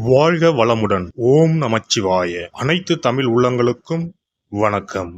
வாழ்க வளமுடன். ஓம் நமச்சிவாய. அனைத்து தமிழ் உள்ளங்களுக்கும் வணக்கம்.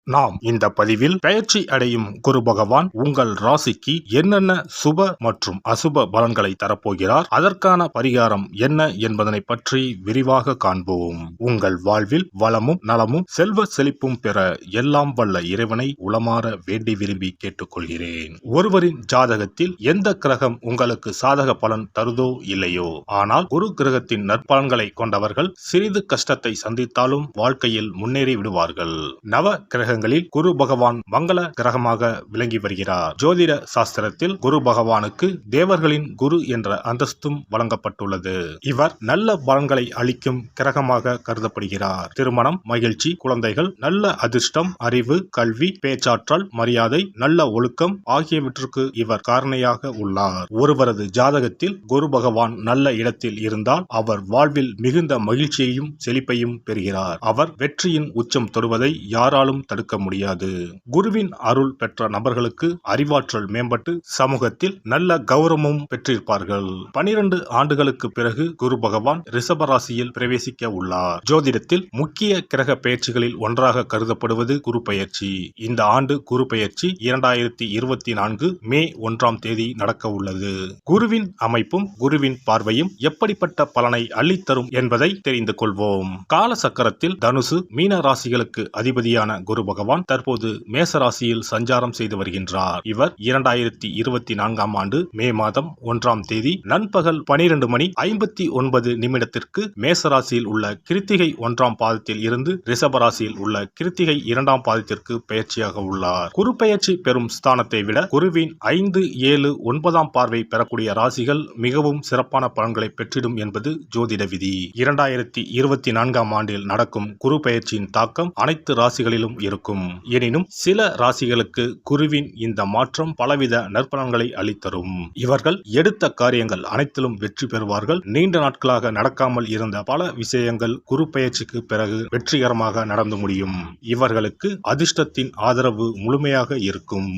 நாம் இந்த பதிவில் பெயர்ச்சி அடையும் குரு பகவான் உங்கள் ராசிக்கு என்னென்ன சுப மற்றும் அசுப பலன்களை தரப்போகிறார், அதற்கான பரிகாரம் என்ன என்பதனை பற்றி விரிவாக காண்போம். உங்கள் வாழ்வில் வளமும் நலமும் செல்வ செழிப்பும் பெற எல்லாம் வல்ல இறைவனை உளமாற வேண்டி விரும்பி கேட்டுக்கொள்கிறேன். ஒருவரின் ஜாதகத்தில் எந்த கிரகம் உங்களுக்கு சாதக பலன் தருதோ இல்லையோ, ஆனால் குரு கிரகத்தின் நற்பலன்களை கொண்டவர்கள் சிறிது கஷ்டத்தை சந்தித்தாலும் வாழ்க்கையில் முன்னேறி விடுவார்கள். நவ கிரக குரு பகவான் மங்கள கிரகமாக விளங்கி வருகிறார். ஜோதிட சாஸ்திரத்தில் குரு பகவானுக்கு தேவர்களின் குரு என்ற அந்தஸ்தும் வழங்கப்பட்டுள்ளது. இவர் நல்ல பலன்களை அளிக்கும் கிரகமாக கருதப்படுகிறார். திருமணம், மகிழ்ச்சி, குழந்தைகள், நல்ல அதிர்ஷ்டம், அறிவு, கல்வி, பேச்சாற்றல், மரியாதை, நல்ல ஒழுக்கம் ஆகியவற்றுக்கு இவர் காரணியாக உள்ளார். ஒருவரது ஜாதகத்தில் குரு பகவான் நல்ல இடத்தில் இருந்தால் அவர் வாழ்வில் மிகுந்த மகிழ்ச்சியையும் செழிப்பையும் பெறுகிறார். அவர் வெற்றியின் உச்சம் தொடுவதை யாராலும் தடுக்க முடியாது. குருவின் அருள் பெற்ற நபர்களுக்கு அறிவாற்றல் மேம்பட்டு சமூகத்தில் நல்ல கௌரவமும் பெற்றிருப்பார்கள். 12 ஆண்டுகளுக்கு பிறகு குரு பகவான் ரிஷப ராசியில் பிரவேசிக்க உள்ளார். ஜோதிடத்தில் முக்கிய கிரக பெயர்ச்சிகளில் ஒன்றாக கருதப்படுவது குரு பெயர்ச்சி. இந்த ஆண்டு குரு பெயர்ச்சி 2024 மே 1ஆம் தேதி நடக்க உள்ளது. குருவின் அமைப்பும் குருவின் பார்வையும் எப்படிப்பட்ட பலனை அள்ளித்தரும் என்பதை தெரிந்து கொள்வோம். கால சக்கரத்தில் தனுசு, மீன ராசிகளுக்கு அதிபதியான குரு பகவான் தற்போது மேச ராசியில் சஞ்சாரம் செய்து வருகின்றார். இவர் 2024ஆம் ஆண்டு மே மாதம் 1ஆம் தேதி நண்பகல் 12:59 மேச ராசியில் உள்ள கிருத்திகை 1ஆம் பாதத்தில் இருந்து ரிஷப ராசியில் உள்ள கிருத்திகை 2ஆம் பாதத்திற்கு பெயர்ச்சியாக உள்ளார். குரு பெயர்ச்சி பெறும் ஸ்தானத்தை விட குருவின் 5, 7, 9ஆம் பார்வை பெறக்கூடிய ராசிகள் மிகவும் சிறப்பான பலன்களை பெற்றிடும் என்பது ஜோதிட விதி. 2024ஆம் ஆண்டில் நடக்கும் குரு பெயர்ச்சியின் தாக்கம் அனைத்து ராசிகளிலும் இருக்கும். எனினும் சில ராசிகளுக்கு குருவின் இந்த மாற்றம் பலவித நற்பலன்களை அளித்தரும். இவர்கள் எடுத்த காரியங்கள் அனைத்திலும் வெற்றி பெறுவார்கள். நீண்ட நாட்களாக நடக்காமல் இருந்த பல விஷயங்கள் குரு பெயர்ச்சிக்கு பிறகு வெற்றிகரமாக நடந்து முடியும். இவர்களுக்கு அதிர்ஷ்டத்தின் ஆதரவு முழுமையாக இருக்கும்.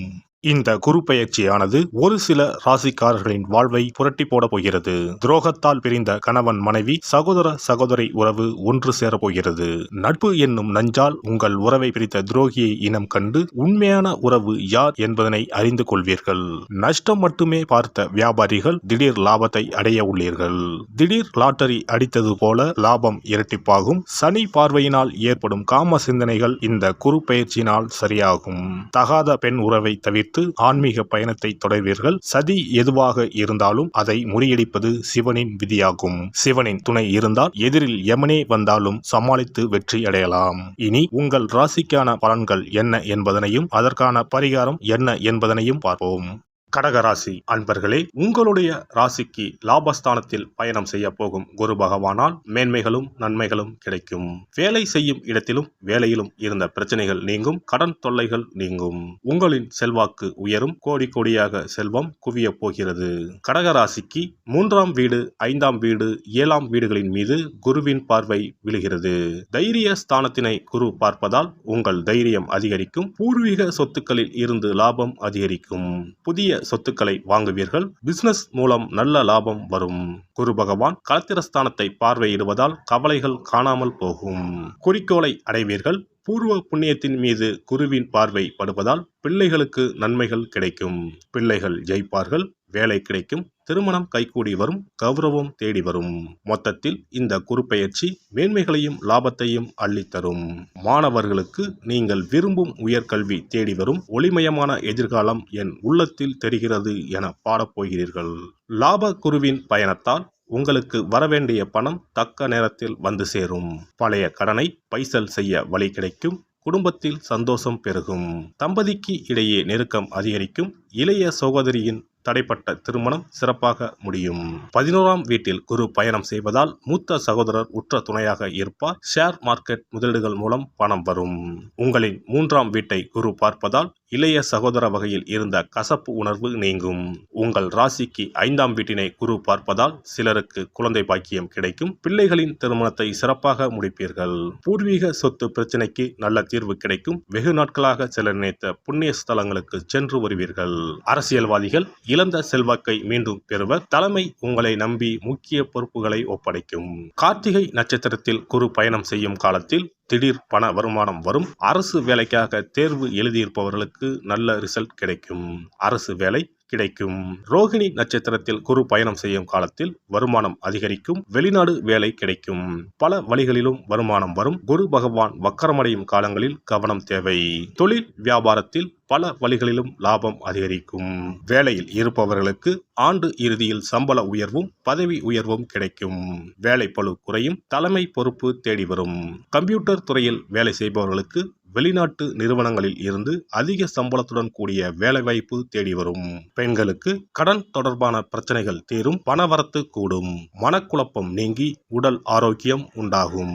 இந்த குரு பெயர்ச்சியானது ஒரு சில ராசிக்காரர்களின் வாழ்வை புரட்டி போட போகிறது. துரோகத்தால் பிரிந்த கணவன் மனைவி, சகோதர சகோதரி உறவு ஒன்று சேரப்போகிறது. நட்பு என்னும் நஞ்சால் உங்கள் உறவை பிரித்த துரோகியை இனம் கண்டு உண்மையான உறவு யார் என்பதனை அறிந்து கொள்வீர்கள். நஷ்டம் மட்டுமே பார்த்த வியாபாரிகள் திடீர் லாபத்தை அடைய உள்ளீர்கள். திடீர் லாட்டரி அடித்தது போல லாபம் இரட்டிப்பாகும். சனி பார்வையினால் ஏற்படும் காம சிந்தனைகள் இந்த குரு பெயர்ச்சியினால் சரியாகும். தகாத பெண் உறவை தவிர்த்து ஆன்மீக பயணத்தை தொடர்வீர்கள். சதி எதுவாக இருந்தாலும் அதை முறியடிப்பது சிவனின் விதியாகும். சிவனின் துணை இருந்தால் எதிரில் யமனே வந்தாலும் சமாளித்து வெற்றி அடையலாம். இனி உங்கள் ராசிக்கான பலன்கள் என்ன என்பதனையும் அதற்கான பரிகாரம் என்ன என்பதனையும் பார்ப்போம். கடகராசி அன்பர்களே, உங்களுடைய ராசிக்கு லாபஸ்தானத்தில் பயணம் செய்ய போகும் குரு பகவானால் மேன்மைகளும் நன்மைகளும் கிடைக்கும். வேலை செய்யும் இடத்திலும் வேலையிலும் இருந்த பிரச்சனைகள் நீங்கும். கடன் தொல்லைகள் நீங்கும். உங்களின் செல்வாக்கு உயரும். கோடி கோடியாக செல்வம் குவிய போகிறது. கடகராசிக்கு 3ஆம் வீடு, 5ஆம் வீடு, 7ஆம் வீடுகளின் மீது குருவின் பார்வை விழுகிறது. தைரிய ஸ்தானத்தினை குரு பார்ப்பதால் உங்கள் தைரியம் அதிகரிக்கும். பூர்வீக சொத்துக்களில் இருந்து லாபம் அதிகரிக்கும். புதிய சொத்துக்களை வாங்குவீர்கள். பிசினஸ் மூலம் நல்ல லாபம் வரும். குரு பகவான் களத்திரஸ்தானத்தை பார்வையிடுவதால் கவலைகள் காணாமல் போகும். குறிக்கோளை அடைவீர்கள். பூர்வ புண்ணியத்தின் மீது குருவின் பார்வை படுவதால் பிள்ளைகளுக்கு நன்மைகள் கிடைக்கும். பிள்ளைகள் ஜெயிப்பார்கள். வேலை கிடைக்கும். திருமணம் கைகூடி வரும். கௌரவம் தேடி வரும். மொத்தத்தில் இந்த குரு பெயர்ச்சி மேன்மைகளையும் லாபத்தையும் அள்ளித்தரும். மாணவர்களுக்கு நீங்கள் விரும்பும் உயர்கல்வி தேடி வரும். ஒளிமயமான எதிர்காலம் என் உள்ளத்தில் தெரிகிறது என பாடப்போகிறீர்கள். லாப குருவின் பயணத்தால் உங்களுக்கு வரவேண்டிய பணம் தக்க நேரத்தில் வந்து சேரும். பழைய கடனை பைசல் செய்ய வழி கிடைக்கும். குடும்பத்தில் சந்தோஷம் பெருகும். தம்பதிக்கு இடையே நெருக்கம் அதிகரிக்கும். இளைய சகோதரியின் தடைப்பட்ட திருமணம் சிறப்பாக முடியும். 11ஆம் வீட்டில் குரு பயணம் செய்வதால் மூத்த சகோதரர் உற்ற துணையாக இருப்பார். ஷேர் மார்க்கெட் முதலீடுகள் மூலம் பணம் வரும். உங்களின் 3ஆம் வீட்டை குரு பார்ப்பதால் இளைய சகோதர வகையில் இருந்த கசப்பு உணர்வு நீங்கும். உங்கள் ராசிக்கு 5ஆம் வீட்டினை குரு பார்ப்பதால் சிலருக்கு குழந்தை பாக்கியம் கிடைக்கும். பிள்ளைகளின் திருமணத்தை சிறப்பாக முடிப்பீர்கள். பூர்வீக சொத்து பிரச்சனைக்கு நல்ல தீர்வு கிடைக்கும். வெகு நாட்களாக சிலர் நினைத்த புண்ணிய ஸ்தலங்களுக்கு சென்று வருவீர்கள். அரசியல்வாதிகள் இழந்த செல்வாக்கை மீண்டும் பெறுவர். தலைமை உங்களை நம்பி முக்கிய பொறுப்புகளை ஒப்படைக்கும். கார்த்திகை நட்சத்திரத்தில் குரு பயணம் செய்யும் காலத்தில் திடீர் பண வருமானம் வரும். அரசு வேலைக்காக தேர்வு எழுதியிருப்பவர்களுக்கு நல்ல ரிசல்ட் கிடைக்கும். அரசு வேலை கிடைக்கும். ரோகிணி நட்சத்திரத்தில் குரு பயணம் செய்யும் காலத்தில் வருமானம் அதிகரிக்கும். வெளிநாடு வேலை கிடைக்கும். பல வழிகளிலும் வருமானம் வரும். குரு பகவான் வக்கரமடையும் காலங்களில் கவனம் தேவை. தொழில் வியாபாரத்தில் பல வழிகளிலும் லாபம் அதிகரிக்கும். வேலையில் இருப்பவர்களுக்கு ஆண்டு இறுதியில் சம்பள உயர்வும் பதவி உயர்வும் கிடைக்கும். வேலைப்பளு குறையும். தலைமை பொறுப்பு தேடி வரும். கம்ப்யூட்டர் துறையில் வேலை செய்பவர்களுக்கு வெளிநாட்டு நிறுவனங்களில் இருந்து அதிக சம்பளத்துடன் கூடிய வேலைவாய்ப்பு தேடி வரும். பெண்களுக்கு கடன் தொடர்பான பிரச்சனைகள் தீரும். பணவரத்து கூடும். மனக்குழப்பம் நீங்கி உடல் ஆரோக்கியம் உண்டாகும்.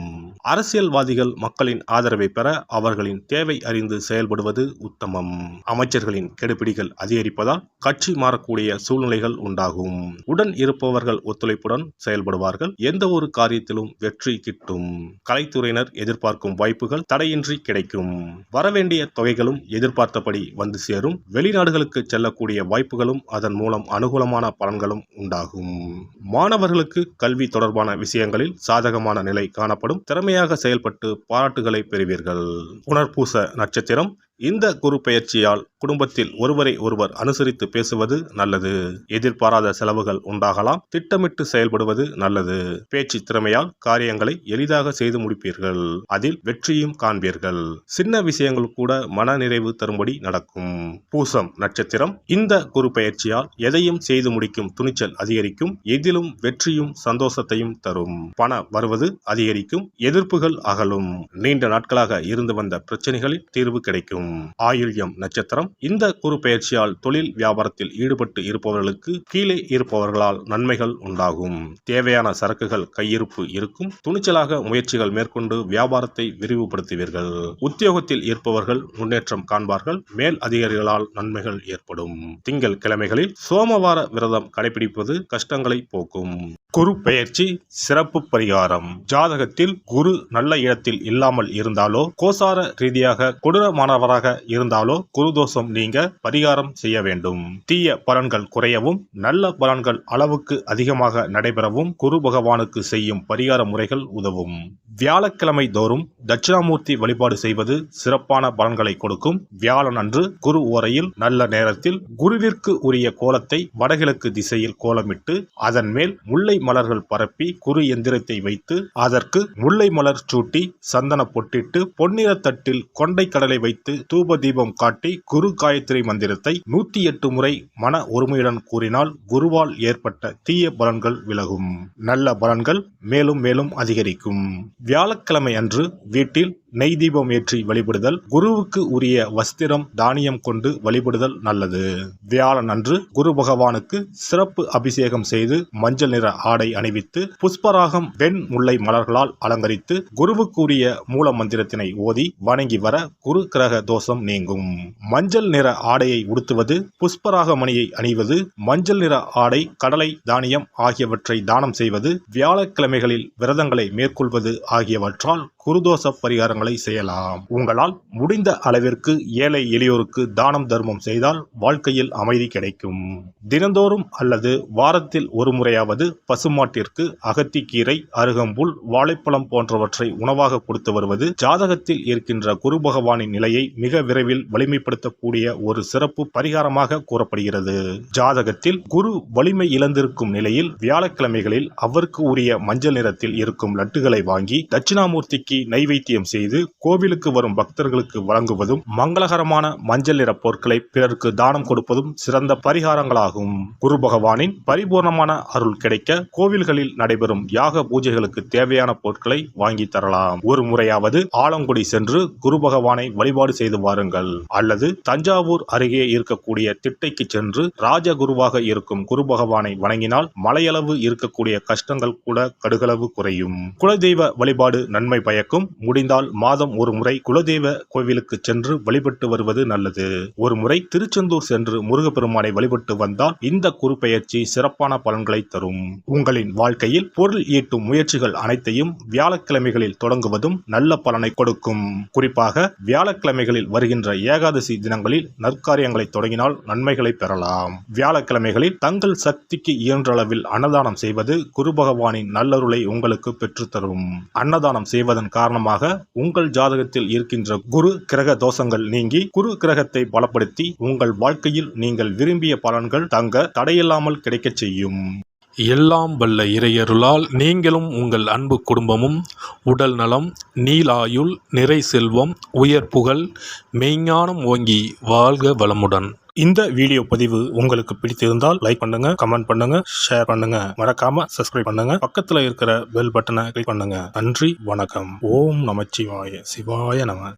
அரசியல்வாதிகள் மக்களின் ஆதரவை பெற அவர்களின் தேவை அறிந்து செயல்படுவது உத்தமம். அமைச்சர்களின் கெடுபிடிகள் அதிகரிப்பதால் கட்சி மாறக்கூடிய சூழ்நிலைகள் உண்டாகும். உடன் இருப்பவர்கள் ஒத்துழைப்புடன் செயல்படுவார்கள். எந்த ஒரு காரியத்திலும் வெற்றி கிட்டும். கலைத்துறையினர் எதிர்பார்க்கும் வாய்ப்புகள் தடையின்றி கிடைக்கும். வரவேண்டிய தொகைகளும் எதிர்பார்த்தபடி வந்து சேரும். வெளிநாடுகளுக்கு செல்லக்கூடிய வாய்ப்புகளும் அதன் மூலம் அனுகூலமான பலன்களும் உண்டாகும். மாணவர்களுக்கு கல்வி தொடர்பான விஷயங்களில் சாதகமான நிலை காணப்படும். திறமையாக செயல்பட்டு பாராட்டுகளை பெறுவீர்கள். புனர்பூச நட்சத்திரம். இந்த குரு பெயர்ச்சியால் குடும்பத்தில் ஒருவரை ஒருவர் அனுசரித்து பேசுவது நல்லது. எதிர்பாராத செலவுகள் உண்டாகலாம். திட்டமிட்டு செயல்படுவது நல்லது. பேச்சு திறமையால் காரியங்களை எளிதாக செய்து முடிப்பீர்கள். அதில் வெற்றியும் காண்பீர்கள். சின்ன விஷயங்கள் கூட மன நிறைவு தரும்படி நடக்கும். பூசம் நட்சத்திரம். இந்த குரு பெயர்ச்சியால் எதையும் செய்து முடிக்கும் துணிச்சல் அதிகரிக்கும். எதிலும் வெற்றியும் சந்தோஷத்தையும் தரும். பண வருவது அதிகரிக்கும். எதிர்ப்புகள் அகலும். நீண்ட நாட்களாக இருந்து வந்த பிரச்சனைகளில் தீர்வு கிடைக்கும். ஆயுள்யம் நட்சத்திரம். இந்த குரு பெயர்ச்சியால் தொழில் வியாபாரத்தில் ஈடுபட்டு இருப்பவர்களுக்கு கீழே இருப்பவர்களால் நன்மைகள் உண்டாகும். தேவையான சரக்குகள் கையிருப்பு இருக்கும். துணிச்சலாக முயற்சிகள் மேற்கொண்டு வியாபாரத்தை விரிவுபடுத்துவீர்கள். உத்தியோகத்தில் இருப்பவர்கள் முன்னேற்றம் காண்பார்கள். மேல் அதிகாரிகளால் நன்மைகள் ஏற்படும். திங்கள் கிழமைகளில் சோமவார விரதம் கடைபிடிப்பது கஷ்டங்களை போக்கும். குரு பெயர்ச்சி சிறப்பு பரிகாரம். ஜாதகத்தில் குரு நல்ல இடத்தில் இல்லாமல் இருந்தாலோ கோசார ரீதியாக கொடூரமானவராக இருந்தாலோ குரு தோஷம் நீங்க பரிகாரம் செய்ய வேண்டும். தீய பலன்கள் குறையவும் நல்ல பலன்கள் அளவுக்கு அதிகமாக நடைபெறவும் குரு பகவானுக்கு செய்யும் பரிகார முறைகள் உதவும். வியாழக்கிழமை தோறும் தட்சிணாமூர்த்தி வழிபாடு செய்வது சிறப்பான பலன்களை கொடுக்கும். வியாழன் அன்று குரு ஓரையில் நல்ல நேரத்தில் குருவிற்கு உரிய கோலத்தை வடகிழக்கு திசையில் கோலமிட்டு அதன் மேல் முல்லை மலர்கள் பரப்பி குரு எந்திரத்தை வைத்து அதற்கு முல்லை மலர் சூட்டி சந்தன பொட்டிட்டு பொன்னிற தட்டில் கொண்டை கடலை வைத்து தூப தீபம் காட்டி குரு காயத்ரி மந்திரத்தை 108 முறை மன ஒருமையுடன் கூறினால் குருவால் ஏற்பட்ட தீய பலன்கள் விலகும். நல்ல பலன்கள் மேலும் மேலும் அதிகரிக்கும். வியாழக்கிழமை அன்று வீட்டில் நெய் தீபம் ஏற்றி வழிபடுதல். குருவுக்கு உரிய வஸ்திரம் தானியம் கொண்டு வழிபடுதல் நல்லது. வியாழன் அன்று குரு பகவானுக்கு சிறப்பு அபிஷேகம் செய்து மஞ்சள் நிற ஆடை அணிவித்து புஷ்பராகம் வெண் முல்லை மலர்களால் அலங்கரித்து குருவுக்குரிய மூல மந்திரத்தினை ஓதி வணங்கி வர குரு கிரக தோஷம் நீங்கும். மஞ்சள் நிற ஆடையை உடுத்துவது, புஷ்பராக மணியை அணிவது, மஞ்சள் நிற ஆடை, கடலை, தானியம் ஆகியவற்றை தானம் செய்வது, வியாழக்கிழமைகளில் விரதங்களை மேற்கொள்வது ஆகியவற்றால் குருதோஷ பரிகாரங்களை செய்யலாம். உங்களால் முடிந்த அளவிற்கு ஏழை எளியோருக்கு தானம் தர்மம் செய்தால் வாழ்க்கையில் அமைதி கிடைக்கும். தினந்தோறும் அல்லது வாரத்தில் ஒரு முறையாவது பசுமாட்டிற்கு அகத்திக்கீரை, அருகம்புல், வாழைப்பழம் போன்றவற்றை உணவாக கொடுத்து வருவது ஜாதகத்தில் இருக்கின்ற குரு பகவானின் நிலையை மிக விரைவில் வலிமைப்படுத்தக்கூடிய ஒரு சிறப்பு பரிகாரமாக கூறப்படுகிறது. ஜாதகத்தில் குரு வலிமை இழந்திருக்கும் நிலையில் வியாழக்கிழமைகளில் அவருக்கு உரிய மஞ்சள் நிறத்தில் இருக்கும் லட்டுகளை வாங்கி தட்சிணாமூர்த்திக்கு நைவேத்தியம் செய்து கோவிலுக்கு வரும் பக்தர்களுக்கு வழங்குவதும் மங்களகரமான மஞ்சள் நிற பொருட்களை பிறருக்கு தானம் கொடுப்பதும் சிறந்த பரிகாரங்களாகும். குரு பகவானின் பரிபூர்ணமான அருள் கிடைக்க கோவில்களில் நடைபெறும் யாக பூஜைகளுக்கு தேவையான பொருட்களை வாங்கி தரலாம். ஒரு முறையாவது ஆலங்குடி சென்று குரு பகவானை வழிபாடு செய்து வாருங்கள். அல்லது தஞ்சாவூர் அருகே இருக்கக்கூடிய திட்டைக்கு சென்று ராஜகுருவாக இருக்கும் குரு பகவானை வணங்கினால் மலையளவு இருக்கக்கூடிய கஷ்டங்கள் கூட கடுகளவு குறையும். குலதெய்வ வழிபாடு நன்மை பயக்கும். முடிந்தால் மாதம் ஒரு முறை குலதெய்வ கோவிலுக்கு சென்று வழிபட்டு வருவது நல்லது. ஒரு முறை திருச்செந்தூர் சென்று முருகப்பெருமானை வழிபட்டு வந்தால் இந்த குரு பெயர்ச்சி சிறப்பான பலன்களை தரும். உங்களின் வாழ்க்கையில் பொருள் ஈட்டும் முயற்சிகள் அனைத்தையும் வியாழக்கிழமைகளில் தொடங்குவதும் நல்ல பலனை கொடுக்கும். குறிப்பாக வியாழக்கிழமைகளில் வருகின்ற ஏகாதசி தினங்களில் நற்காரியங்களை தொடங்கினால் நன்மைகளை பெறலாம். வியாழக்கிழமைகளில் தங்கள் சக்திக்கு இயன்றளவில் அன்னதானம் செய்வது குரு பகவானின் நல்லருளை உங்களுக்கு பெற்றுத்தரும். அன்னதானம் செய்வதன் காரணமாக உங்கள் ஜாதகத்தில் இருக்கின்ற குரு கிரக தோஷங்கள் நீங்கி குரு கிரகத்தை பலப்படுத்தி உங்கள் வாழ்க்கையில் நீங்கள் விரும்பிய பலன்கள் தங்க தடையில்லாமல் கிடைக்கச் செய்யும். எல்லாம் வல்ல இறையருளால் நீங்களும் உங்கள் அன்பு குடும்பமும் உடல் நலம், நீலாயுள், நிறை செல்வம், உயர் புகழ், மெய்ஞானம் ஓங்கி வாழ்க வளமுடன். இந்த வீடியோ பதிவு உங்களுக்கு பிடித்திருந்தால் லைக் பண்ணுங்க, கமெண்ட் பண்ணுங்க, ஷேர் பண்ணுங்க, மறக்காம சப்ஸ்கிரைப் பண்ணுங்க, பக்கத்துல இருக்கிற பெல் பட்டனை கிளிக் பண்ணுங்க. நன்றி, வணக்கம். ஓம் நமச்சிவாய, சிவாய நம.